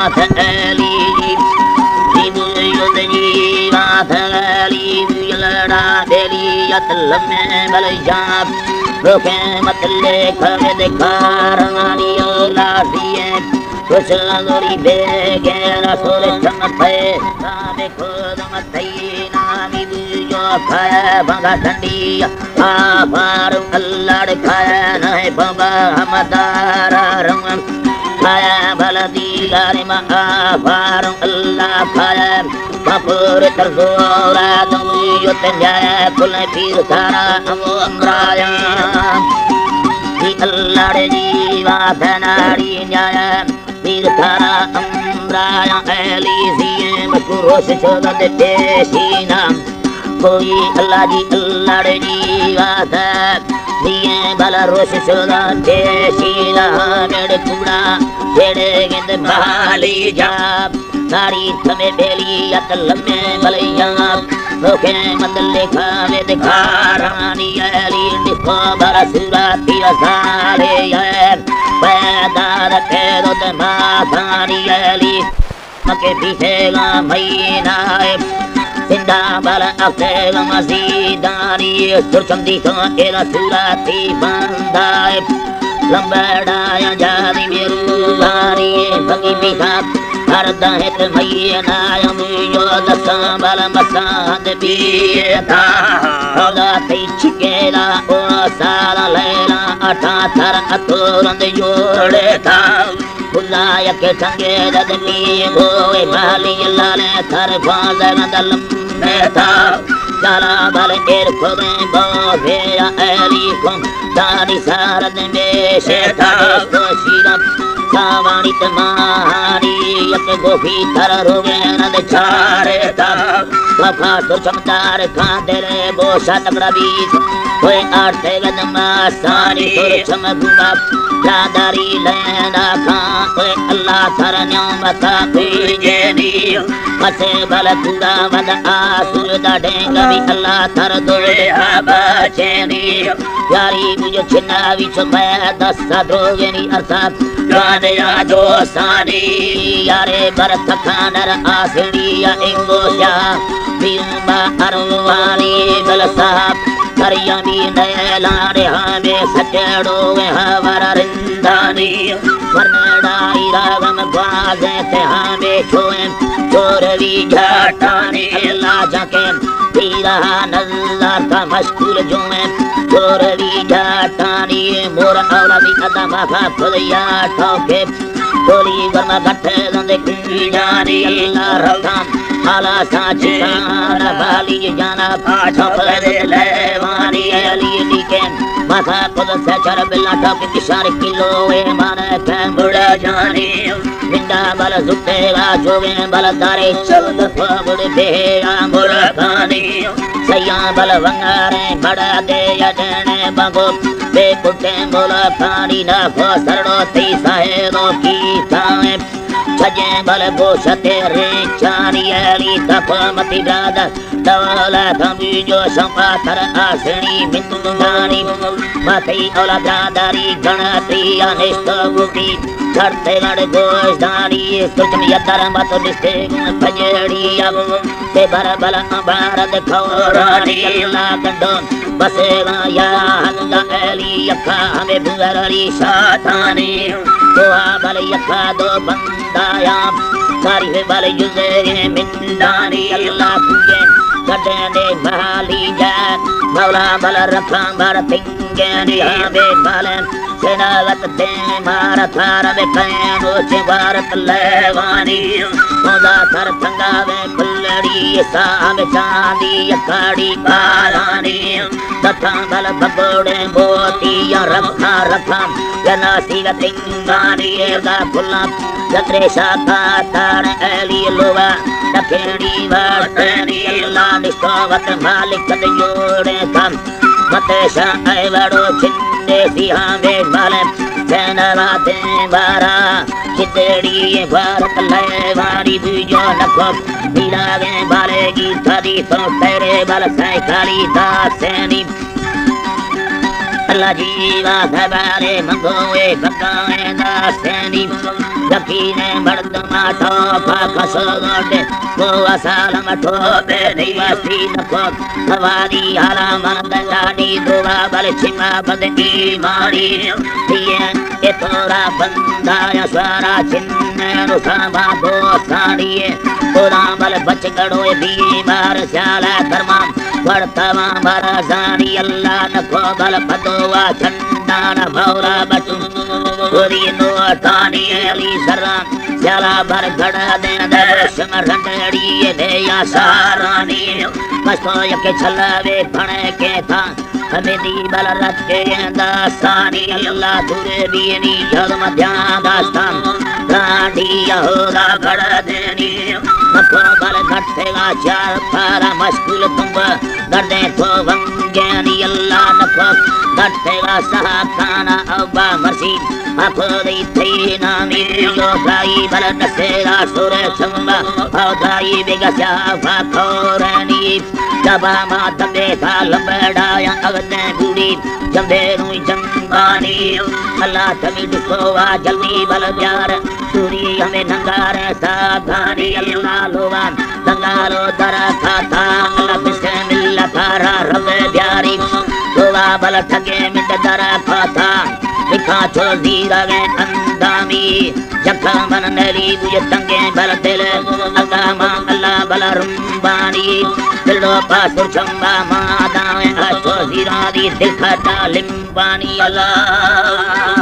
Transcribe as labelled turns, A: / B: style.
A: जीवात Eli जीव युद्ध जीवात Eli लड़ा बेली अतलमे बलजाब रोके मतले खवे दिखारानी लासिए कुछ लोरी बेगे रसूल चमते साबे खुद मतई नामी बुझो खाए भगा ठंडी आभार अल्लाह खाए नहीं बाबा हमदारा रंग खाए बलदी गारी मा आभार अल्लाह खाए कपूर तरजोरा दुनिया तंजाए कुल पीर थारा अमराया अल्लाह रे जीवा धनाड़ी न्याय पीर थारा अमराया एली सिए मकुरोश चोदत पेशीना कोई अल्लाह जी अल्लाह रे जीवा धा दिए बला रोश चोदत पेशीना मेरे कुड़ा मेरे गिंद बहाली जाब नारी थमे बेली अतल में बलिया रोके मंदले खावे दिखारानी एली दिखो बरसुरा तीरा साले ये पैदा रखे दो माथानी एली मके पीछे गा महीना सिंधा बल अफेगा मसीदानी सुरचंदी को एला सुराती बंदाए लंबड़ाया जादी मेरू हारी भगी बिखा हर दहित मैया नायम यो दसम बल मसाद बीता होगा तिचकेला ओ साला लैला अठा थर अतुरंद जोड़े था बुलाया के संगे ददमी गोए बाली लाले थर फाज गदल में था चला बल एर खोबे बोभेया एली कुम दादी सारद में शेता कोशीरा सावाणी तमारी यक गोभी थर रोगे नद चारे तब वफा तो चमदार खांदरे बोशा तगड़ा बीज होए आठे गदमा सारी सुर चमगुंगा रादारी लेना खां होए अल्लाह थर न्यामता पीजे दी मसे बल कुड़ा वद आसुर दाढ़ेंगा भी अल्लाह थर दोए बचे दी यारी मुझे छिन्ना विच मैं दस्ता दोगे नी अर्थात गानिया जो सानी यारे बरत खानर आसड़ी या इंगोशा बिंबा अरवानी बल साहब करिया भी नए लारे हमें सचड़ो हवर रिंदानी वरनडाई रागम बाजे ते हमें छोए चोरवी झाटानी अल्लाह जाके पीरा नज़र का मशकूर जुमे चोरवी झाटानी मोर औला भी कदम खा खुदिया ठोके गोली गर्मा गठे दंदे की जानी अल्लाह रखम हाला साची सारा बाली जाना पाछा पर लेवानी अली लीके माथा खुद से चर बिल्ला ठोके किशार किलो ए माने बुड़ा जानी बिंदा बल सुतेगा जोगे बल दारे चल फबड़ दे आंगुर खानी सैया बल वंगारे बड़ा दे यजने बगो बे कुटे बोला पानी ना फसड़ो ती साहेबो की थाए छजे बल गोशते रे चानी एली तपमति दादा दौला थमी जो संपाथर आसनी मिंदुगानी माथई औला दादारी गणती अनिष्ट गुटी चढ़ते गड़ गोशदानी सुचम यदर मत दिस्ते फजड़ी अब ते बर बल भारत खौरानी अल्लाह गंडो बसेगा या अल्लाह एली यखा हमें बुगरली शातानी दोहा बल यखा दो बंदाया सारी बल युज़े मिंदानी अल्लाह तुझे गड्ढे दे बहाली जात मौला बल रखा भर तिंगे निहाबे बल सेनावत दे मारा थार में कैनो चे भारत लेवानी खुदा थर थंगावे कुल्लड़ी साम चांदी अखाड़ी बारानी तथा बल भगोड़े मोती या रखा रखा जनासी गतिंगानी एगा खुला जत्रे शाखा तार एली लोवा दखेड़ी वाटनी अल्लाह निष्ठावत मालिक जोड़े कम मतशा ऐवड़ो छिंदे सिहा में माले सेनावाते बारा चितेड़ी भारत लेवारी बुझो नखो बिलावे बालेगी थादी तो तेरे बल सैकाली दासैनी अल्लाह जीवा धबारे मंगोए बगाए दासनी यकीने मर्द माठो फाकसोड को असलम ठोबे दिवसी नको हवारी हाला मन दलानी दुआ बल छिमा बद ईमानी ये तोरा बंदा या सारा चिन्ने रुसामा दो साड़िए तोरा बल बच गड़ो बीमार स्याला धर्मा वर्तमा भरसानी अल्लाह नको बल पदोवा चंदान भौरा बचु गोरी नो तानी अली सरा स्याला भर गड़ा दे दर्शन रंडड़ी दे या सारानी मस्तो यके छलावे भणे के था हमें दी बल रख के दास्तानी अल्लाह तुरे बीनी जन्म ध्यान दास्तान गाड़ी यहोदा गड़ा देनी मतो बल घटेगा चार पारा मस्कुल तुम गर्दे तो वंगेनी अल्लाह नको घटेगा सहाकाना अब्बा मर्सी अखोदी थी नामी लो गाई बल दसेरा सुरे चंबा औदाई बिगस्या फाखोरनी जबा मातम देखा लंबड़ाया अगने गुड़ी जंबेरू जंगानी अल्लाह तमी दुखोवा जल्दी बल प्यार सूरी हमें नंगार साधानी अल्लाह लोवा नंगारो दरा खाता अल्लाह बिस्मिल्लाह तारा रब प्यारी लोवा बल ठगे मिट दरा खाता लिखा छो दीरा गे अंदामी जखा मन नरी बुझ तंगे बल दिल अल्लाह बल रुम्बानी दिलो पासुर चंबा मादावे अशो दीरा दी दिल खटा लिम्बानी अल्लाह